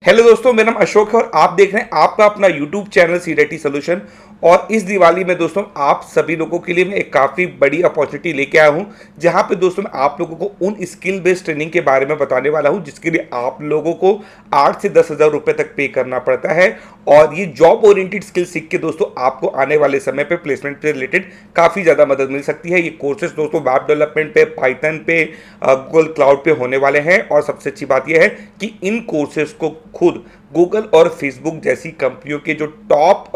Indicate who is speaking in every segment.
Speaker 1: Hello दोस्तों, मेरा नाम अशोक है और आप देख रहे हैं आपका अपना यूट्यूब चैनल सीडेटी सोल्यूशन। और इस दिवाली में दोस्तों आप सभी लोगों के लिए मैं एक काफ़ी बड़ी अपॉर्चुनिटी लेके आया हूं, जहां पे दोस्तों मैं आप लोगों को उन स्किल बेस्ड ट्रेनिंग के बारे में बताने वाला हूं जिसके लिए आप लोगों को 8 से 10 हज़ार रुपए तक पे करना पड़ता है। और ये जॉब ओरिएंटेड स्किल सीख के दोस्तों आपको आने वाले समय पे प्लेसमेंट से रिलेटेड काफ़ी ज़्यादा मदद मिल सकती है। ये कोर्सेज दोस्तों वेब डेवलपमेंट पे, पाइथन पे, गूगल क्लाउड पे होने वाले हैं। और सबसे अच्छी बात यह है कि इन कोर्सेज को खुद गूगल और फेसबुक जैसी कंपनियों के जो टॉप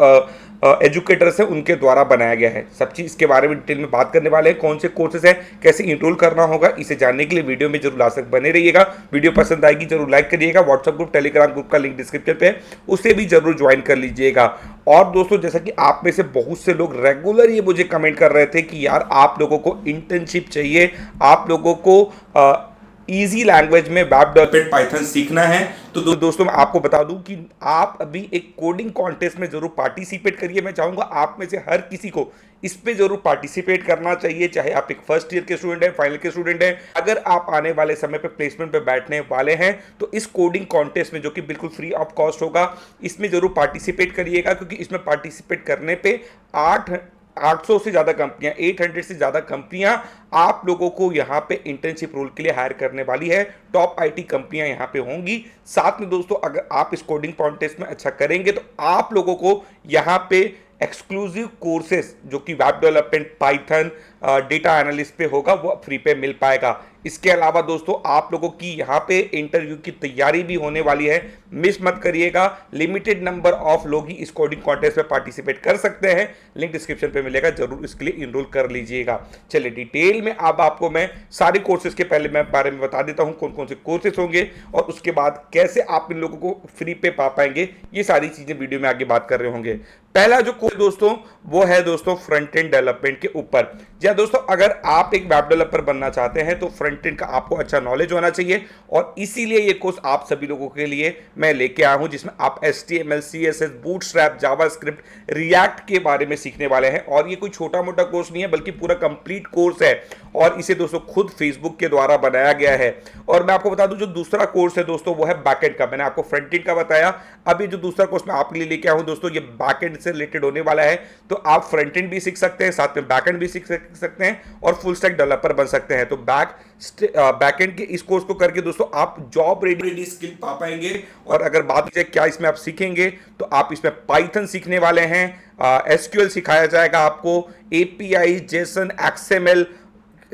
Speaker 1: एजुकेटर्स हैं उनके द्वारा बनाया गया है। सब चीज़ इसके बारे में डिटेल में बात करने वाले हैं, कौन से कोर्सेज हैं, कैसे इनरोल करना होगा, इसे जानने के लिए वीडियो में जरूर लास्ट तक बने रहिएगा। वीडियो पसंद आएगी जरूर लाइक करिएगा। व्हाट्सएप ग्रुप, टेलीग्राम ग्रुप का लिंक डिस्क्रिप्शन पे है, उसे भी जरूर ज्वाइन कर लीजिएगा। और दोस्तों जैसा कि आप में से बहुत से लोग रेगुलर ये मुझे कमेंट कर रहे थे कि यार आप लोगों को इंटर्नशिप चाहिए, आप लोगों को इजी लैंग्वेज में वेब डेवलपमेंट पाइथन सीखना है। तो दोस्तों मैं आपको बता दूं कि आप अभी एक कोडिंग कॉन्टेस्ट में जरूर पार्टिसिपेट करिए। मैं चाहूंगा आप में से हर किसी को इस पे जरूर पार्टिसिपेट करना चाहिए, चाहे आप एक फर्स्ट ईयर के स्टूडेंट हैं, फाइनल के स्टूडेंट हैं। अगर आप आने वाले समय पे प्लेसमेंट पे बैठने वाले हैं तो इस कोडिंग कॉन्टेस्ट में, जो कि बिल्कुल फ्री ऑफ कॉस्ट होगा, इसमें जरूर पार्टिसिपेट करिएगा। क्योंकि इसमें पार्टिसिपेट करने पे 800 से ज़्यादा कंपनियां, 800 से ज़्यादा कंपनियां आप लोगों को यहाँ पे इंटर्नशिप रोल के लिए हायर करने वाली है। टॉप आईटी कंपनियां यहाँ पे होंगी। साथ में दोस्तों अगर आप इस कोडिंग कॉन्टेस्ट में अच्छा करेंगे तो आप लोगों को यहाँ पे एक्सक्लूसिव कोर्सेस जो कि web development, Python, data analyst पे होगा, वो फ्री पे मिल पाएगा। इसके अलावा दोस्तों आप लोगों की यहाँ पे इंटरव्यू की तैयारी भी होने वाली है, मिस मत करिएगा। लिमिटेड नंबर ऑफ लोग ही इस कोडिंग कॉन्टेस्ट में पार्टिसिपेट कर सकते हैं, लिंक डिस्क्रिप्शन पे मिलेगा, जरूर इसके लिए इनरोल कर लीजिएगा। चलिए डिटेल में अब आपको मैं सारे कोर्सेज के पहले मैं बारे में बता देता हूं कौन कौन से कोर्सेज होंगे और उसके बाद कैसे आप इन लोगों को फ्री पे पा पाएंगे। ये सारी चीजें वीडियो में आगे बात कर रहे होंगे। पहला जो कोर्स दोस्तों वो है दोस्तों फ्रंट एंड डेवलपमेंट के ऊपर। जी दोस्तों, अगर आप एक वेब डेवलपर बनना चाहते हैं तो फ्रंट एंड का आपको अच्छा नॉलेज होना चाहिए और इसीलिए ये कोर्स आप सभी लोगों के लिए मैं लेके आया हूं, जिसमें आप HTML, CSS, bootstrap, JavaScript, react के बारे में सीखने वाले हैं। और ये कोई छोटा मोटा कोर्स नहीं है बल्कि पूरा कंप्लीट कोर्स है और इसे दोस्तों खुद फेसबुक के द्वारा बनाया गया है। और मैं आपको बता दूं जो दूसरा कोर्स है दोस्तों वो है बैकएंड का। मैंने आपको फ्रंट एंड का बताया, अब ये जो दूसरा कोर्स मैं आपके लिए लेके आया हूं दोस्तों, ये बैकएंड से रिलेटेड होने वाला है। तो आप फ्रंट एंड भी सीख सकते हैं, साथ में बैकएंड भी सीख सकते हैं और फुल स्टैक डेवलपर बन सकते हैं। तो बैकएंड के इस कोर्स को करके दोस्तों आप जॉब रेडी स्किल पा पाएंगे। और अगर बात की जाए क्या इसमें आप सीखेंगे, तो आप इसमें पाइथन सीखने वाले हैं, SQL सिखाया जाएगा आपको, API, जेसन, XML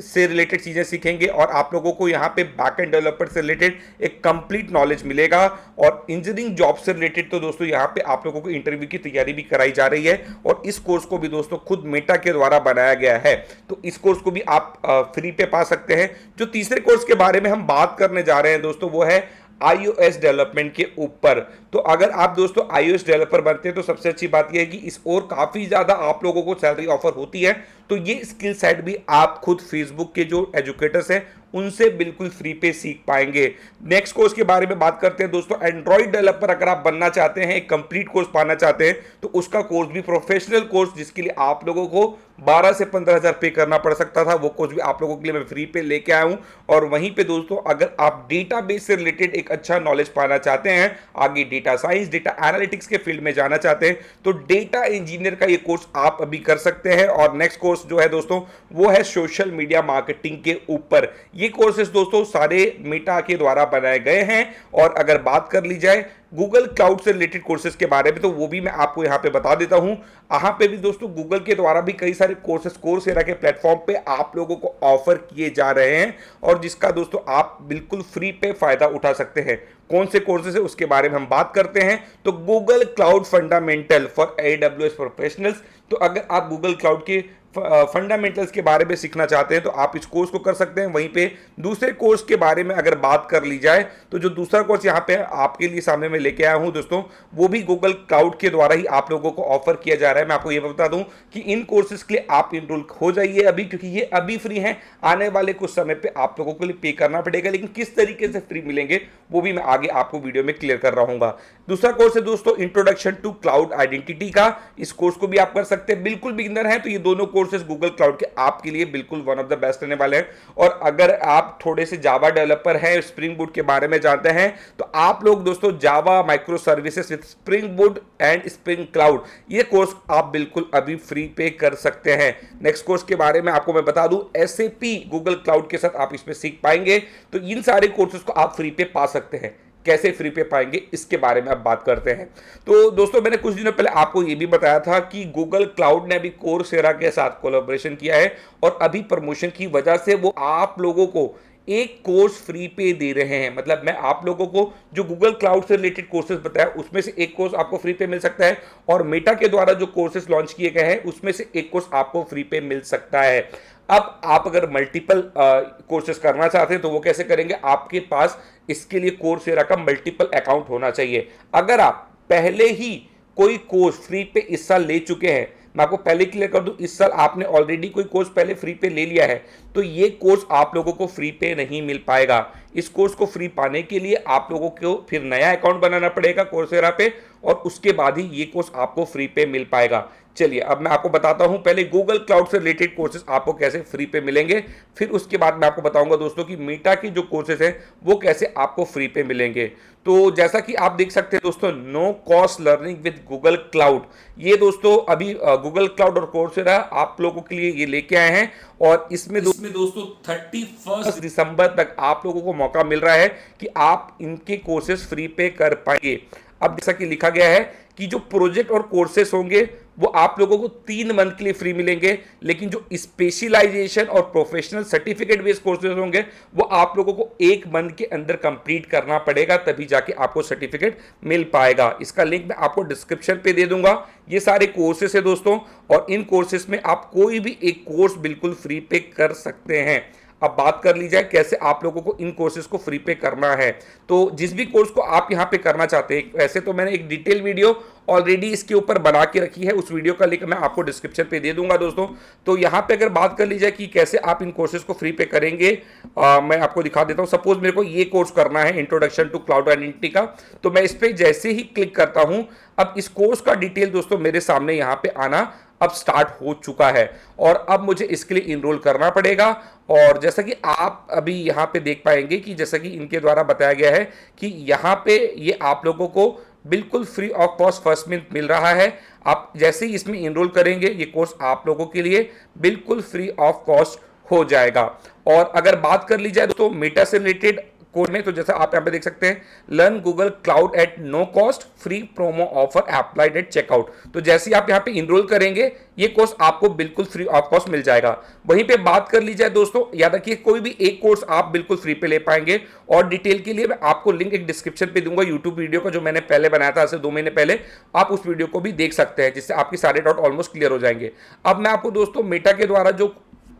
Speaker 1: से रिलेटेड चीजें सीखेंगे और आप लोगों को यहाँ पे बैकएंड डेवलपर से रिलेटेड एक कंप्लीट नॉलेज मिलेगा। और इंजीनियरिंग जॉब से रिलेटेड तो दोस्तों यहाँ पे आप लोगों को इंटरव्यू की तैयारी भी कराई जा रही है और इस कोर्स को भी दोस्तों खुद मेटा के द्वारा बनाया गया है। तो इस कोर्स को भी आप फ्री पे पा सकते हैं। जो तीसरे कोर्स के बारे में हम बात करने जा रहे हैं दोस्तों वो है iOS डेवलपमेंट के ऊपर। तो अगर आप दोस्तों iOS डेवलपर बनते हैं तो सबसे अच्छी बात यह है कि इस और काफी ज्यादा आप लोगों को सैलरी ऑफर होती है। तो ये स्किल सेट भी आप खुद फेसबुक के जो एजुकेटर्स हैं उनसे बिल्कुल फ्री पे सीख पाएंगे। नेक्स्ट कोर्स के बारे में बात करते हैं दोस्तों, एंड्रॉइड डेवलपर अगर आप बनना चाहते हैं, एक कंप्लीट कोर्स पाना चाहते हैं, तो उसका कोर्स भी प्रोफेशनल कोर्स जिसके लिए आप लोगों को 12 से 15 हज़ार पे करना पड़ सकता था, वो कोर्स भी आप लोगों के लिए मैं फ्री पे लेके आया हूं। और वहीं पे दोस्तों अगर आप डेटाबेस से रिलेटेड एक अच्छा नॉलेज पाना चाहते हैं, आगे डेटा साइंस, डेटा एनालिटिक्स के फील्ड में जाना चाहते हैं, तो डेटा इंजीनियर का ये कोर्स आप अभी कर सकते हैं। और नेक्स्ट कोर्स जो है दोस्तों वो है सोशल मीडिया मार्केटिंग के ऊपर। ये कोर्सेज दोस्तों सारे मेटा के द्वारा बनाए गए हैं। और अगर बात कर ली जाए गूगल क्लाउड से रिलेटेड कोर्सेज के बारे में, तो वो भी मैं आपको यहाँ पे बता देता हूँ। यहाँ पे भी दोस्तों गूगल के द्वारा भी कई सारे कोर्सेज कोर्सेरा के प्लेटफॉर्म पे आप लोगों को ऑफर किए जा रहे हैं और जिसका दोस्तों आप बिल्कुल फ्री पे फायदा उठा सकते हैं। कौन से कोर्सेज है उसके बारे में हम बात करते हैं। तो Google cloud fundamental for AWS professionals. तो अगर आप गूगल क्लाउड के फंडामेंटल्स के बारे में सीखना चाहते हैं तो आप इस कोर्स को कर सकते हैं। वहीं पे दूसरे कोर्स के बारे में अगर बात कर ली जाए तो जो दूसरा कोर्स यहाँ पे आपके लिए सामने में लेके आया हूं दोस्तों, वो भी गूगल क्लाउड के द्वारा ही आप लोगों को ऑफर किया जा रहा है। मैं आपको ये बता दूं कि इन कोर्सेज के लिए आप इनरोल हो जाइए अभी, क्योंकि ये अभी फ्री हैं। आने वाले कुछ समय पे आप लोगों के लिए पे करना पड़ेगा, लेकिन किस तरीके से फ्री मिलेंगे वो भी मैं आगे आपको वीडियो में क्लियर कर रहा हूँ। दूसरा कोर्स है दोस्तों इंट्रोडक्शन टू क्लाउड आइडेंटिटी का। इस कोर्स को भी आप कर सकते हैं, बिल्कुल बिगिनर है तो ये दोनों कोर्सेज गूगल क्लाउड के आपके लिए बिल्कुल वन ऑफ द बेस्ट रहने वाले हैं। और अगर आप थोड़े से जावा डेवलपर हैं, स्प्रिंग बूट के बारे में जानते हैं, तो आप लोग दोस्तों Java micro services with spring boot and spring cloud, ये कोर्स आप बिल्कुल अभी फ्री पे कर सकते हैं। नेक्स्ट कोर्स के बारे में आपको मैं बता दूं, एसएपी गूगल क्लाउड के साथ आप इसमें सीख पाएंगे। तो इन सारे कोर्सेज को आप फ्री पे पा सकते हैं। कैसे फ्री पे पाएंगे इसके बारे में अब बात करते हैं। तो दोस्तों मैंने कुछ दिनों पहले आपको ये भी बताया था कि गूगल क्लाउड ने अभी कोर्सेरा के साथ कोलैबोरेशन किया है और अभी प्रमोशन की वजह से वो आप लोगों को एक कोर्स फ्री पे दे रहे हैं। मतलब मैं आप लोगों को जो गूगल क्लाउड से रिलेटेड कोर्सेज बताया उसमें से एक कोर्स आपको फ्री पे मिल सकता है, और मेटा के द्वारा जो कोर्सेज लॉन्च किए गए हैं उसमें से एक कोर्स आपको फ्री पे मिल सकता है। अब आप अगर मल्टीपल कोर्सेज करना चाहते हैं तो वो कैसे करेंगे? आपके पास इसके लिए कोर्सेरा का मल्टीपल अकाउंट होना चाहिए। अगर आप पहले ही कोई कोर्स फ्री पे इस साल ले चुके हैं, मैं आपको पहले क्लियर कर दूं, इस साल आपने ऑलरेडी कोई कोर्स पहले फ्री पे ले लिया है, तो ये कोर्स आप लोगों को फ्री पे नहीं मिल पाएगा। इस कोर्स को फ्री पाने के लिए आप लोगों को फिर नया अकाउंट बनाना पड़ेगा कोर्सेरा पे, और उसके बाद ही ये कोर्स आपको फ्री पे मिल पाएगा। चलिए अब मैं आपको बताता हूं पहले गूगल क्लाउड से रिलेटेड कोर्सेज आपको कैसे फ्री पे मिलेंगे, फिर उसके बाद मैं आपको बताऊंगा दोस्तों कि मेटा के जो कोर्सेज हैं वो कैसे आपको फ्री पे मिलेंगे। तो जैसा कि आप देख सकते हैं दोस्तों, no cost learning with Google cloud, ये दोस्तों अभी गूगल क्लाउड और कोर्सेरा आप लोगों के लिए ये लेके आए हैं, और इसमें दोस्तों 31 दिसंबर तक आप लोगों को मौका मिल रहा है कि आप इनके कोर्सेज फ्री पे कर पाएंगे। अब जैसा कि लिखा गया है कि जो प्रोजेक्ट और कोर्सेस होंगे वो आप लोगों को 3 मंथ के लिए फ्री मिलेंगे, लेकिन जो स्पेशलाइजेशन और प्रोफेशनल सर्टिफिकेट बेस्ड कोर्सेज होंगे वो आप लोगों को 1 मंथ के अंदर कंप्लीट करना पड़ेगा, तभी जाके आपको सर्टिफिकेट मिल पाएगा। इसका लिंक मैं आपको डिस्क्रिप्शन पे दे दूंगा। ये सारे कोर्सेस है दोस्तों, और इन कोर्सेस में आप कोई भी एक कोर्स बिल्कुल फ्री पे कर सकते हैं। अब बात कर ली जाए कैसे आप लोगों को इन कोर्सेज को फ्री पे करना है। तो जिस भी कोर्स को आप यहां पे करना चाहते हैं, वैसे तो मैंने एक डिटेल वीडियो ऑलरेडी इसके ऊपर बना के रखी है, उस वीडियो का लिंक मैं आपको डिस्क्रिप्शन पे दे दूंगा दोस्तों। तो यहां पे अगर बात कर ली जाए कि कैसे आप इन कोर्सेज को फ्री पे करेंगे, मैं आपको दिखा देता हूं। सपोज मेरे को ये कोर्स करना है इंट्रोडक्शन टू क्लाउड आइडेंटिटी का, तो मैं इस पर जैसे ही क्लिक करता हूं, अब इस कोर्स का डिटेल दोस्तों मेरे सामने यहां पे आना अब स्टार्ट हो चुका है, और अब मुझे इसके लिए इनरोल करना पड़ेगा। और जैसा कि आप अभी यहाँ पे देख पाएंगे कि जैसा कि इनके द्वारा बताया गया है कि यहाँ पे ये आप लोगों को बिल्कुल free of cost first month मिल रहा है। आप जैसे ही इसमें इनरोल करेंगे ये कोर्स आप लोगों के लिए बिल्कुल फ्री ऑफ कॉस्ट हो जाएगा। और अगर बात कर ली जाए दोस्तों मेटा से रिलेटेड कोर्स में, तो जैसा आप यहाँ पे देख सकते हैं, learn Google cloud at no cost, free promo offer applied at checkout. तो जैसे ही आप यहाँ पे इनरोल करेंगे ये कोर्स आपको बिल्कुल फ्री ऑफ कॉस्ट मिल जाएगा। वहीं पे बात कर ली जाए दोस्तों, याद रखिए कोई भी एक कोर्स आप बिल्कुल फ्री पे ले पाएंगे, और डिटेल के लिए मैं आपको लिंक एक डिस्क्रिप्शन पे दूंगा यूट्यूब वीडियो का, जो मैंने पहले बनाया था आज से 2 महीने पहले। आप उस वीडियो को भी देख सकते हैं, जिससे आपके सारे डाउट ऑलमोस्ट क्लियर हो जाएंगे। अब मैं आपको दोस्तों मेटा के द्वारा जो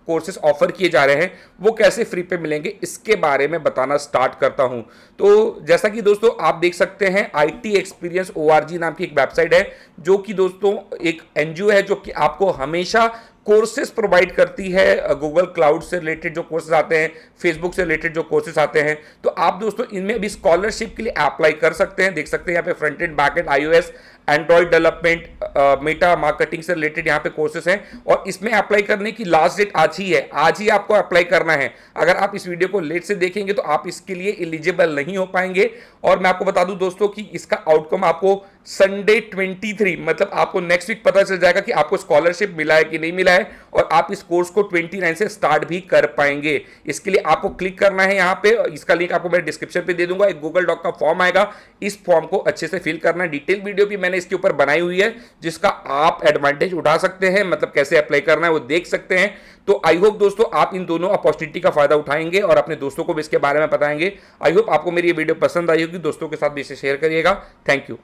Speaker 1: कोर्सेज ऑफर किए जा रहे हैं वो कैसे फ्री पे मिलेंगे इसके बारे में बताना स्टार्ट करता हूं। तो जैसा कि दोस्तों आप देख सकते हैं, IT एक्सपीरियंस ORG नाम की एक वेबसाइट है, जो कि दोस्तों एक एनजीओ है जो कि आपको हमेशा कोर्सेज प्रोवाइड करती है। गूगल क्लाउड से रिलेटेड जो कोर्सेज आते हैं, फेसबुक से रिलेटेड जो कोर्सेज आते हैं, तो आप दोस्तों इनमें भी स्कॉलरशिप के लिए अप्लाई कर सकते हैं। देख सकते हैं यहाँ पे front end back and iOS, Android development, Meta marketing से रिलेटेड यहाँ पे कोर्सेज हैं, और इसमें अप्लाई करने की लास्ट डेट आज ही है। आज ही आपको अप्लाई करना है। अगर आप इस वीडियो को लेट से देखेंगे तो आप इसके लिए एलिजिबल नहीं हो पाएंगे। और मैं आपको बता दूं दोस्तों कि इसका आउटकम आपको संडे 23 मतलब आपको नेक्स्ट वीक पता चल जाएगा कि आपको स्कॉलरशिप मिला है कि नहीं मिला है, और आप इस कोर्स को 29 से स्टार्ट भी कर पाएंगे। इसके लिए आपको क्लिक करना है यहाँ पे, इसका लिंक आपको मैं डिस्क्रिप्शन पे दे दूंगा। एक गूगल डॉक का फॉर्म आएगा, इस फॉर्म को अच्छे से फिल करना है। डिटेल वीडियो भी मैंने इसके ऊपर बनाई हुई है, जिसका आप एडवांटेज उठा सकते हैं, मतलब कैसे अप्लाई करना है वो देख सकते हैं। तो आई होप दोस्तों आप इन दोनों अपॉर्चुनिटी का फायदा उठाएंगे और अपने दोस्तों को भी इसके बारे में बताएंगे। आई होप आपको मेरी ये वीडियो पसंद आई होगी, दोस्तों के साथ भी इसे शेयर करिएगा। Thank you.